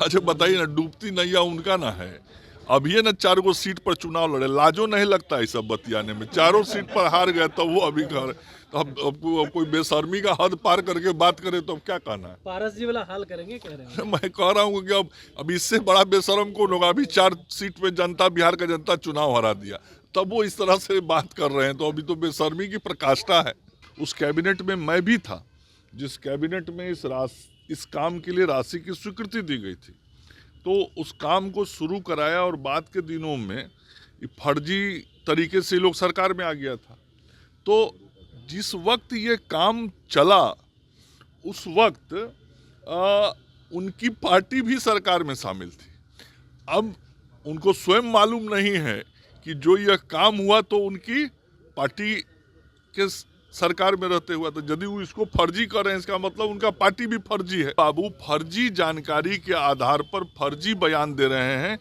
अच्छा बताइए ना, डूबती नैया उनका ना है। अब ये ना 4 गो सीट पर चुनाव लड़े, लाजो नहीं लगता है सब बतियाने में। चारों सीट पर हार गए तो वो अभी घर, तो अब कोई बेशर्मी का हद पार करके बात करे तो अब क्या कहना है। पारस जी वाला हाल करेंगे कह रहे हैं। मैं कह रहा हूँ कि अब इससे बड़ा बेशर्म कौन होगा। अभी 4 सीट पे जनता, बिहार का जनता चुनाव हरा दिया, तब वो इस तरह से बात कर रहे हैं, तो अभी तो बेशर्मी की प्रकाष्ठा है। उस कैबिनेट में मैं भी था जिस कैबिनेट में इस काम के लिए राशि की स्वीकृति दी गई थी। तो उस काम को शुरू कराया और बाद के दिनों में फर्जी तरीके से लोग सरकार में आ गया था। तो जिस वक्त ये काम चला उस वक्त उनकी पार्टी भी सरकार में शामिल थी। अब उनको स्वयं मालूम नहीं है कि जो यह काम हुआ तो उनकी पार्टी के सरकार में रहते हुआ, तो यदि वो इसको फर्जी कर रहे हैं इसका मतलब उनका पार्टी भी फर्जी है। बाबू फर्जी जानकारी के आधार पर फर्जी बयान दे रहे हैं।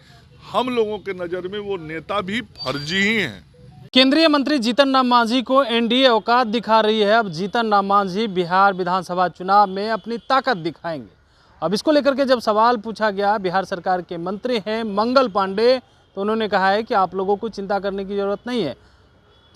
हम लोगों के नज़र में वो नेता भी फर्जी ही हैं। केंद्रीय मंत्री जीतन राम मांझी को एनडीए औकात दिखा रही है। अब जीतन राम मांझी बिहार विधानसभा चुनाव में अपनी ताकत दिखाएंगे। अब इसको लेकर के जब सवाल पूछा गया, बिहार सरकार के मंत्री हैं मंगल पांडे, तो उन्होंने कहा है कि आप लोगों को चिंता करने की ज़रूरत नहीं है,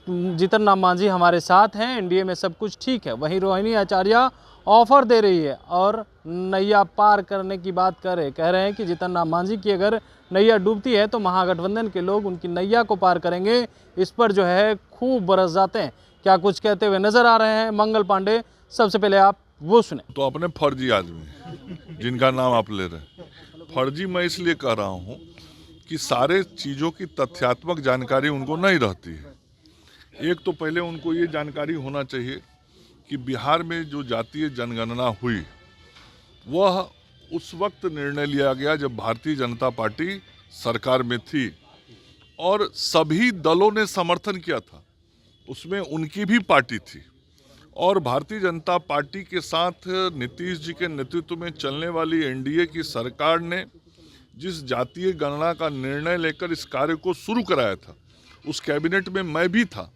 जीतन राम मांझी हमारे साथ हैं, एनडीए में सब कुछ ठीक है। वहीं रोहिणी आचार्य ऑफर दे रही है और नैया पार करने की बात कह रहे हैं कि जीतन राम मांझी की अगर नैया डूबती है तो महागठबंधन के लोग उनकी नैया को पार करेंगे। इस पर जो है खूब बरस जाते हैं। क्या कुछ कहते हुए नजर आ रहे हैं मंगल पांडे, सबसे पहले आप वो सुने। तो अपने फर्जी आदमी जिनका नाम आप ले रहे हैं, फर्जी मैं इसलिए कह रहा हूँ कि सारे चीज़ों की तथ्यात्मक जानकारी उनको नहीं रहती है। एक तो पहले उनको ये जानकारी होना चाहिए कि बिहार में जो जातीय जनगणना हुई वह उस वक्त निर्णय लिया गया जब भारतीय जनता पार्टी सरकार में थी और सभी दलों ने समर्थन किया था। उसमें उनकी भी पार्टी थी और भारतीय जनता पार्टी के साथ नीतीश जी के नेतृत्व में चलने वाली एनडीए की सरकार ने जिस जातीय गणना का निर्णय लेकर इस कार्य को शुरू कराया था, उस कैबिनेट में मैं भी था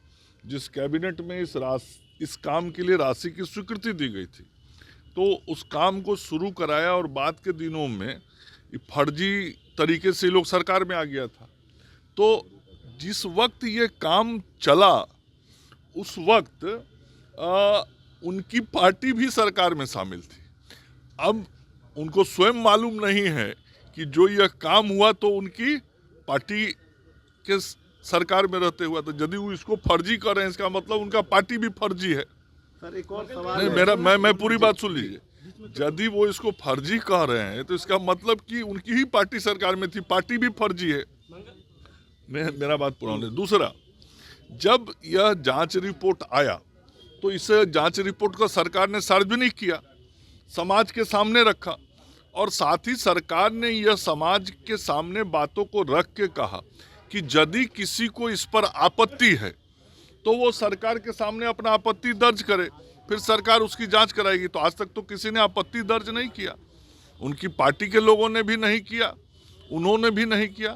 जिस कैबिनेट में इस काम के लिए राशि की स्वीकृति दी गई थी। तो उस काम को शुरू कराया और बाद के दिनों में फर्जी तरीके से लोग सरकार में आ गया था। तो जिस वक्त ये काम चला उस वक्त उनकी पार्टी भी सरकार में शामिल थी। अब उनको स्वयं मालूम नहीं है कि जो यह काम हुआ तो उनकी पार्टी के सरकार में रहते हुआ, तो यदि वो इसको फर्जी कर रहे हैं इसका मतलब उनका पार्टी भी फर्जी है। सर एक और सवाल नहीं, मैं पूरी बात सुन लीजिए। यदि वो इसको फर्जी कह रहे हैं तो इसका मतलब कि उनकी ही पार्टी सरकार में थी, पार्टी भी फर्जी है। मेरा बात पूरा होने। दूसरा, जब यह जांच रिपोर्ट आया तो इस जांच रिपोर्ट को सरकार ने सार्वजनिक किया, समाज के सामने रखा और साथ ही सरकार ने यह समाज के सामने बातों को रख के कहा कि यदि किसी को इस पर आपत्ति है तो वो सरकार के सामने अपना आपत्ति दर्ज करे, फिर सरकार उसकी जांच कराएगी। तो आज तक तो किसी ने आपत्ति दर्ज नहीं किया, उनकी पार्टी के लोगों ने भी नहीं किया, उन्होंने भी नहीं किया।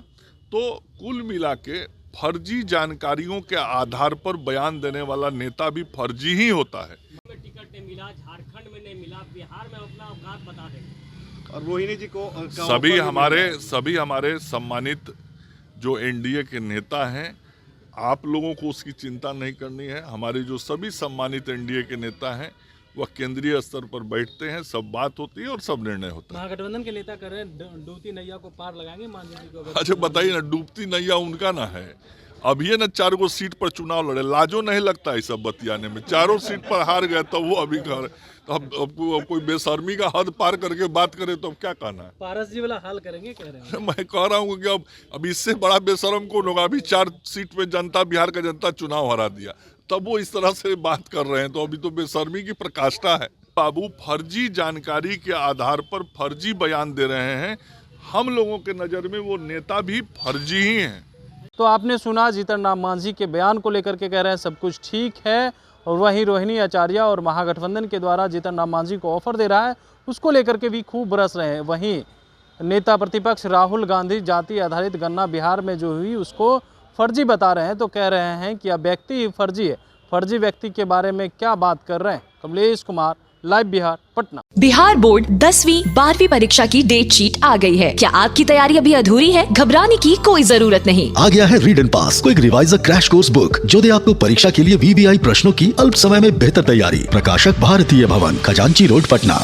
तो कुल मिला के फर्जी जानकारियों के आधार पर बयान देने वाला नेता भी फर्जी ही होता है। टिकट नहीं मिला, झारखंड में नहीं मिला, बिहार में अपना औकात बता देंगे। और रोहिणी जी को सभी हमारे सम्मानित जो एनडीए के नेता हैं, आप लोगों को उसकी चिंता नहीं करनी है। हमारे जो सभी सम्मानित एनडीए के नेता हैं वह केंद्रीय स्तर पर बैठते हैं, सब बात होती है और सब निर्णय होता है। महागठबंधन के नेता कर रहे हैं डूबती नैया को पार लगाएंगे मांझी जी को। अच्छा बताइए ना, डूबती नैया उनका ना है। अब ये ना 4 गो सीट पर चुनाव लड़े, लाजो नहीं लगता है सब बतियाने में। चारों सीट पर हार गए तो वो अभी घर, तो अब कोई बेशर्मी का हद पार करके बात करे तो अब क्या कहना है। पारस जी वाला हाल करेंगे कह रहे हैं। मैं कह रहा हूँ कि अब इससे बड़ा बेशर्म कौन होगा। अभी 4 सीट पे जनता, बिहार का जनता चुनाव हरा दिया, तब वो इस तरह से बात कर रहे हैं, तो अभी तो बेशर्मी की प्रकाष्ठा है। बाबू फर्जी जानकारी के आधार पर फर्जी बयान दे रहे हैं। हम लोगों के नज़र में वो नेता भी फर्जी ही हैं। तो आपने सुना जीतन राम मांझी के बयान को लेकर के कह रहे हैं सब कुछ ठीक है, और वहीं रोहिणी आचार्य और महागठबंधन के द्वारा जीतन राम मांझी को ऑफर दे रहा है, उसको लेकर के भी खूब बरस रहे हैं। वहीं नेता प्रतिपक्ष राहुल गांधी जाति आधारित गणना बिहार में जो हुई उसको फर्जी बता रहे हैं, तो कह रहे हैं कि अब व्यक्ति ही फर्जी है। फर्जी व्यक्ति के बारे में क्या बात कर रहे हैं। कमलेश कुमार, लाइव बिहार पटना। बिहार बोर्ड 10वीं 12वीं परीक्षा की डेट शीट आ गई है। क्या आपकी तैयारी अभी अधूरी है? घबराने की कोई जरूरत नहीं। आ गया है read and pass quick reviser crash course book जो दे आपको परीक्षा के लिए VVI प्रश्नों की अल्प समय में बेहतर तैयारी। प्रकाशक भारतीय भवन, खजांची रोड, पटना।